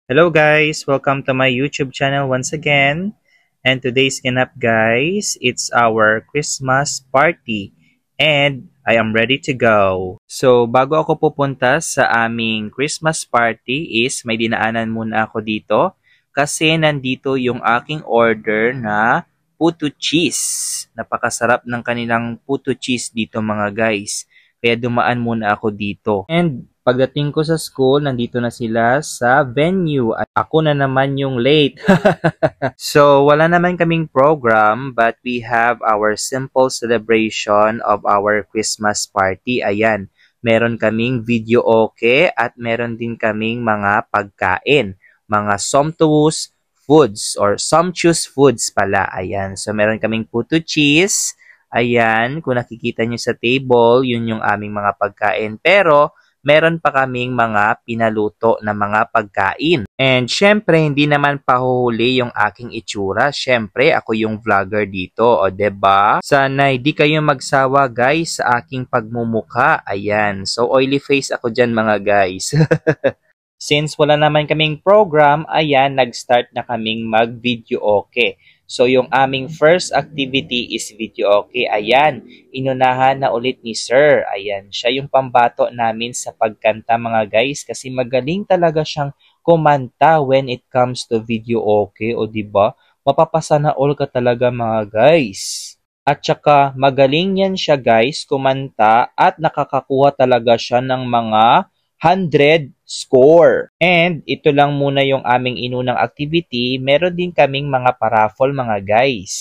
Hello guys, welcome to my YouTube channel once again. And today's ganap guys, it's our Christmas party. And I am ready to go. So bago ako pupunta sa aming Christmas party is may dinaanan muna ako dito. Kasi nandito yung aking order na puto cheese. Napakasarap ng kanilang puto cheese dito mga guys. Kaya dumaan muna ako dito. And pagdating ko sa school, nandito na sila sa venue at ako na naman yung late. So, wala naman kaming program but we have our simple celebration of our Christmas party. Ayan, meron kaming video okay at meron din kaming mga pagkain. Mga sumptuous foods pala. Ayan, so meron kaming puto cheese. Ayan, kung nakikita nyo sa table, yun yung aming mga pagkain. Pero, meron pa kaming mga pinaluto na mga pagkain. And syempre, hindi naman pahuhuli yung aking itsura. Syempre, ako yung vlogger dito, o diba? Sana hindi kayo magsawa guys sa aking pagmumuka. Ayan, so oily face ako dyan mga guys. Since wala naman kaming program, ayan, nag-start na kaming mag-video okay. So, yung aming first activity is video okay. Ayan, inunahan na ulit ni Sir. Ayan, siya yung pambato namin sa pagkanta mga guys kasi magaling talaga siyang kumanta when it comes to video okay. O diba? Mapapasana all ka talaga mga guys. At saka magaling yan siya guys kumanta at nakakakuha talaga siya ng mga 100 score. And ito lang muna yung aming inunang activity. Meron din kaming mga paraffol mga guys.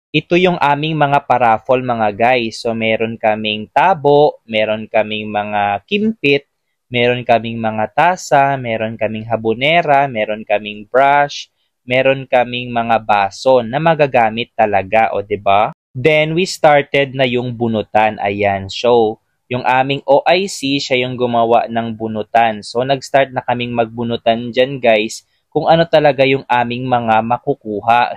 Ito yung aming mga paraffol mga guys. So meron kaming tabo, meron kaming mga kimpit, meron kaming mga tasa, meron kaming habonera, meron kaming brush, meron kaming mga baso na magagamit talaga, o diba? Then we started na yung bunutan. Ayan. So yung aming OIC, siya yung gumawa ng bunutan. So, nag-start na kaming magbunutan dyan, guys, kung ano talaga yung aming mga makukuha.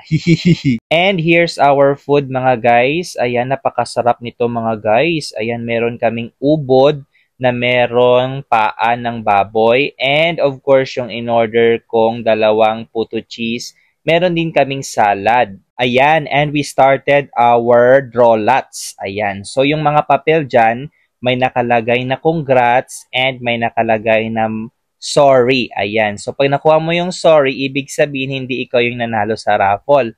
And here's our food, mga guys. Ayan, napakasarap nito, mga guys. Ayan, meron kaming ubod na merong paa ng baboy. And, of course, yung in-order kong dalawang puto cheese. Meron din kaming salad. Ayan, and we started our drawlats. Ayan, so yung mga papel dyan, may nakalagay na congrats and may nakalagay na sorry. Ayan. So, pag nakuha mo yung sorry, ibig sabihin hindi ikaw yung nanalo sa raffle.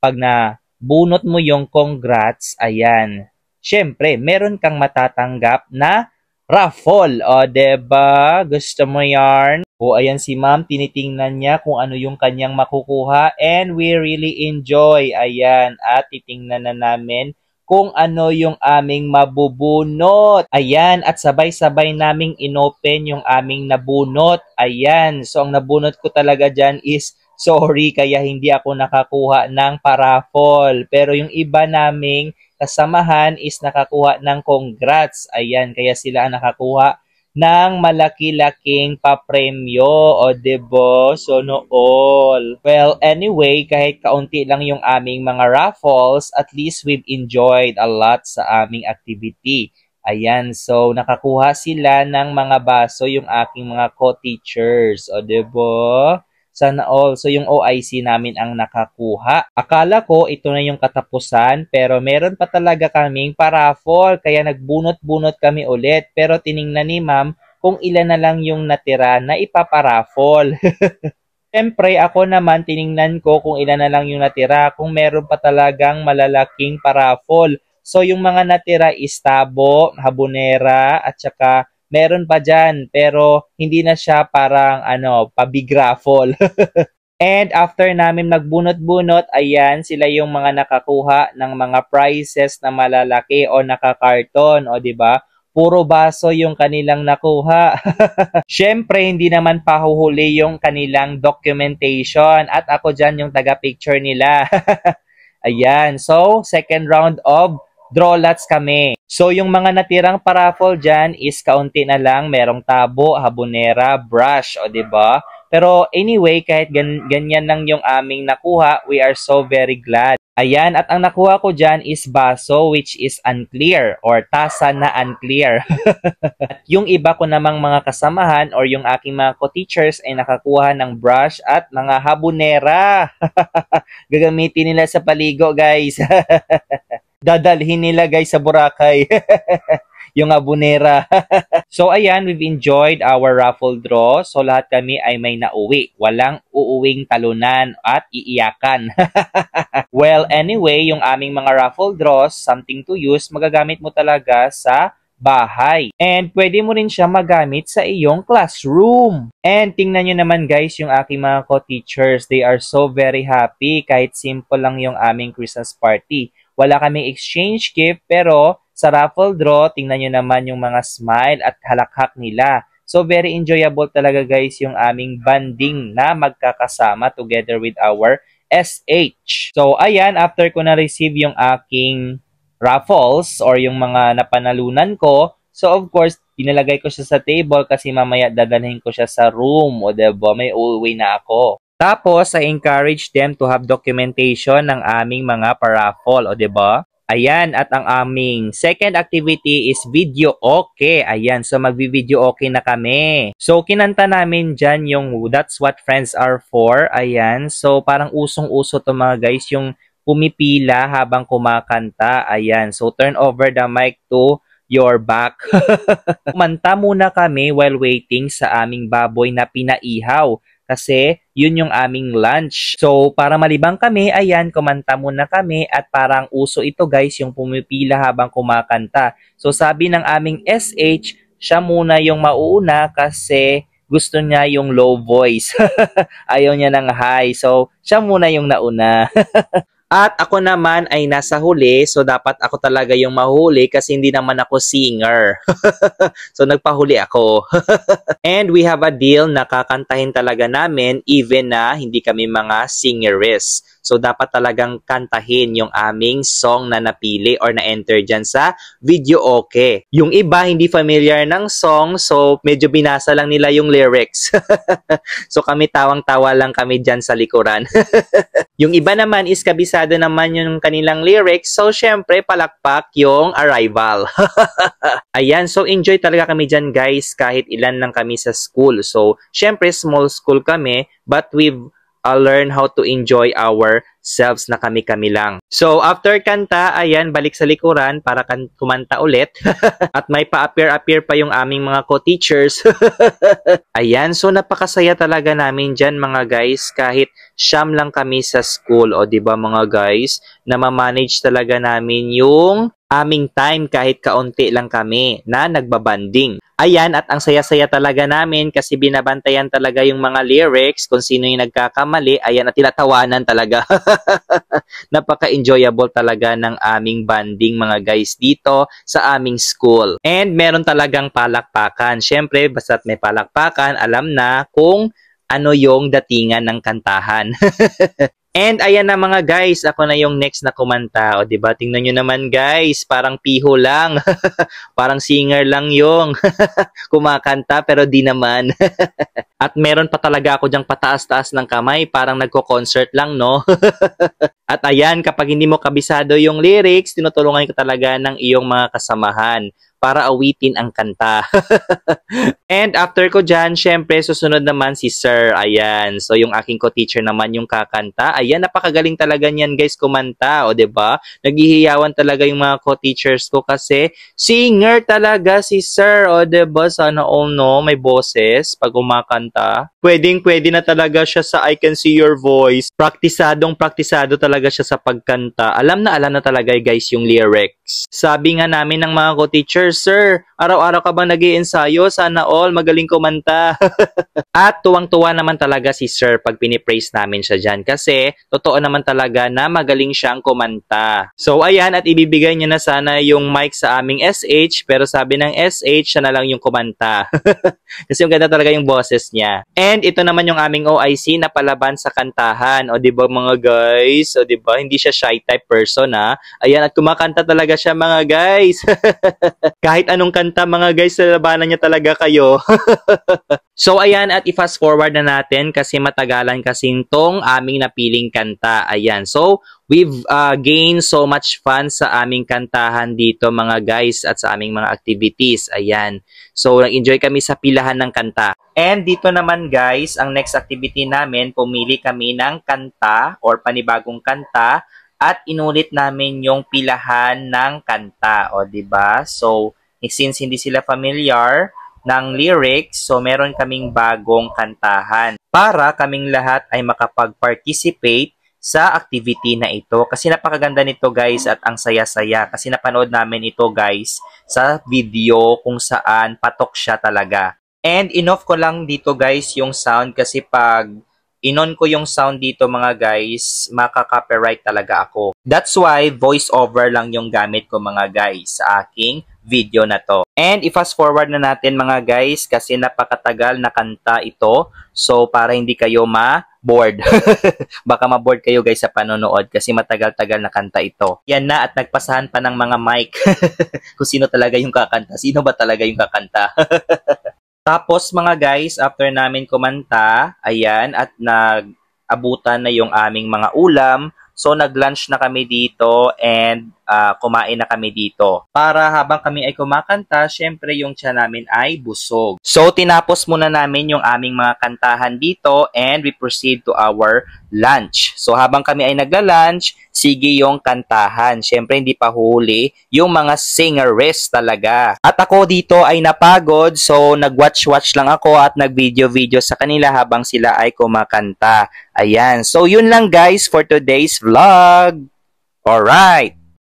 Pag nabunot mo yung congrats, ayan. Syempre, meron kang matatanggap na raffle. O, diba? Gusto mo yarn? O, ayan si ma'am, tinitingnan niya kung ano yung kanyang makukuha and we really enjoy. Ayan. At titingnan na namin kung ano yung aming mabubunot. Ayan, at sabay-sabay naming inopen yung aming nabunot. Ayan, so ang nabunot ko talaga dyan is sorry, kaya hindi ako nakakuha ng paraffol. Pero yung iba naming kasamahan is nakakuha ng congrats. Ayan, kaya sila ang nakakuha ng malaki-laking papremyo, o debo, so no all. Well, anyway, kahit kaunti lang yung aming mga raffles, at least we've enjoyed a lot sa aming activity. Ayan, so nakakuha sila ng mga baso yung aking mga co-teachers, o debo? Sana all. So, yung OIC namin ang nakakuha. Akala ko ito na yung katapusan, pero meron pa talaga kaming paraffol, kaya nagbunot-bunot kami ulit. Pero tiningnan ni ma'am kung ilan na lang yung natira na ipaparaffol. Siyempre, ako naman tiningnan ko kung ilan na lang yung natira, kung meron pa talagang malalaking paraffol. So, yung mga natira is tabo, habonera, at saka meron pa dyan, pero hindi na siya parang pabig raffle. And after namin nagbunot-bunot, ayan, sila yung mga nakakuha ng mga prizes na malalaki o nakakarton, o diba? Puro baso yung kanilang nakuha. Syempre, hindi naman pahuhuli yung kanilang documentation at ako dyan yung taga-picture nila. Ayan, so second round of drawlats kami. So, yung mga natirang paraffol dyan is kaunti na lang. Merong tabo, habonera, brush, o diba? Pero anyway, kahit ganyan lang yung aming nakuha, we are so very glad. Ayan, at ang nakuha ko dyan is baso which is unclear or tasa na unclear. At yung iba ko namang mga kasamahan or yung aking mga co-teachers ay nakakuha ng brush at mga habunera. Gagamitin nila sa paligo, guys. Dadalhin nila, guys, sa Boracay. Yung abunera. So, ayan, we've enjoyed our raffle draw. So, lahat kami ay may nauwi. Walang uuwing talunan at iiyakan. Well, anyway, yung aming mga raffle draws, something to use, magagamit mo talaga sa bahay. And pwede mo rin siya magamit sa iyong classroom. And tingnan nyo naman guys, yung aking mga co-teachers, they are so very happy kahit simple lang yung aming Christmas party. Wala kaming exchange gift, pero sa raffle draw, tingnan nyo naman yung mga smile at halakhak nila. So, very enjoyable talaga guys yung aming banding na magkakasama together with our SH. So, ayan, after ko na-receive yung aking raffles or yung mga napanalunan ko, so of course, dinalagay ko siya sa table kasi mamaya dadalhin ko siya sa room. O diba, may uuwi na ako. Tapos, I encourage them to have documentation ng aming mga paraffle. O diba? Ayan, at ang aming second activity is video okay. Ayan, so magvi-video okay na kami. So, kinanta namin dyan yung That's What Friends Are For. Ayan, so parang usong-uso to mga guys, yung pumipila habang kumakanta. Ayan, so turn over the mic to your back. Kumanta muna kami while waiting sa aming baboy na pinaihaw. Kasi yun yung aming lunch. So, para malibang kami, ayan, kumanta muna kami at parang uso ito guys, yung pumipila habang kumakanta. So, sabi ng aming SH, siya muna yung mauuna kasi gusto niya yung low voice. Ayaw niya ng high. So, siya muna yung nauna. At ako naman ay nasa huli, so dapat ako talaga yung mahuli kasi hindi naman ako singer. So nagpahuli ako. And we have a deal na kakantahin talaga namin even na hindi kami mga singeres. So dapat talagang kantahin yung aming song na napili or na-enter dyan sa video okay. Yung iba hindi familiar ng song, so medyo binasa lang nila yung lyrics. So kami tawang-tawa lang kami dyan sa likuran. Yung iba naman is kabisado naman yung kanilang lyrics. So, syempre, palakpak yung arrival. Ayan, so enjoy talaga kami dyan guys kahit ilan lang kami sa school. So, syempre, small school kami but we've learned how to enjoy ourselves na kami-kami lang. So, after kanta, ayan, balik sa likuran para kumanta ulit. At may pa-appear pa yung aming mga co-teachers. Ayan, so napakasaya talaga namin dyan mga guys kahit siyam lang kami sa school. O diba mga guys, na ma-manage talaga namin yung aming time kahit kaunti lang kami na nagbabanding. Ayan, at ang saya-saya talaga namin kasi binabantayan talaga yung mga lyrics kung sino yung nagkakamali. Ayan, at tinatawanan talaga. Napaka-enjoyable talaga ng aming banding mga guys dito sa aming school. And meron talagang palakpakan. Syempre, basta't may palakpakan, alam na kung ano yung datingan ng kantahan. And ayan na mga guys, ako na yung next na kumanta. O diba, tingnan nyo naman guys, parang piho lang. Parang singer lang yung kumakanta pero di naman. At meron pa talaga ako dyang pataas-taas ng kamay, parang nagko-concert lang, no? At ayan, kapag hindi mo kabisado yung lyrics, tinutulungan ko talaga ng iyong mga kasamahan para awitin ang kanta. And after ko dyan, syempre, susunod naman si Sir. Ayan. So, yung aking co-teacher naman yung kakanta. Ayan, napakagaling talaga niyan, guys, kumanta. O, diba? Naghihiyawan talaga yung mga co-teachers ko kasi singer talaga si Sir. O, diba? Sana all no, may boses pag kumakanta. Pwedeng-pwede na talaga siya sa I Can See Your Voice. Praktisado talaga siya sa pagkanta. Alam na talaga, guys, yung lyrics. Sabi nga namin ng mga co-teachers, Sir, araw-araw ka bang nag-iensayo? Sana all magaling kumanta. At tuwang-tuwa naman talaga si Sir pag pinipraise namin siya dyan kasi totoo naman talaga na magaling siyang kumanta. So ayan, at ibibigay niya na sana yung mic sa aming SH pero sabi ng SH siya na lang yung kumanta. Kasi yung ganda talaga yung boses niya. And ito naman yung aming OIC na palaban sa kantahan. O diba mga guys? O diba? Hindi siya shy type person ha. Ayan, at kumakanta talaga siya mga guys. Kahit anong kanta mga guys, lalabanan niya talaga kayo. So ayan, at i-fast forward na natin kasi matagalan kasing tong aming napiling kanta. Ayan, so we've gained so much fun sa aming kantahan dito mga guys at sa aming mga activities. Ayan, so nag-enjoy kami sa pilahan ng kanta. And dito naman guys, ang next activity namin, pumili kami ng kanta or panibagong kanta at inulit namin yung pilahan ng kanta. O, diba? So, since hindi sila familiar ng lyrics, so meron kaming bagong kantahan para kaming lahat ay makapag-participate sa activity na ito. Kasi napakaganda nito guys at ang saya-saya. Kasi napanood namin ito guys sa video kung saan patok siya talaga. And inoff ko lang dito guys yung sound kasi pag inon ko yung sound dito mga guys, maka-copyright talaga ako. That's why voice over lang yung gamit ko mga guys sa aking video na to. And i-fast forward na natin mga guys kasi napakatagal na kanta ito. So para hindi kayo ma-bored. Baka ma-bored kayo guys sa panonood kasi matagal-tagal na kanta ito. Yan na at nagpasahan pa ng mga mic kung sino talaga yung kakanta. Sino ba talaga yung kakanta? Tapos mga guys, after namin kumanta, ayan, at nag-abutan na yung aming mga ulam. So nag-lunch na kami dito and kumain na kami dito. Para habang kami ay kumakanta, syempre yung tiyan namin ay busog. So tinapos muna namin yung aming mga kantahan dito and we proceed to our lunch. So habang kami ay nagla-lunch, sige yung kantahan. Syempre hindi pa huli yung mga singeres talaga. At ako dito ay napagod so nag-watch-watch lang ako at nag-video-video sa kanila habang sila ay kumakanta. Ayan. So yun lang guys for today's vlog. Alright.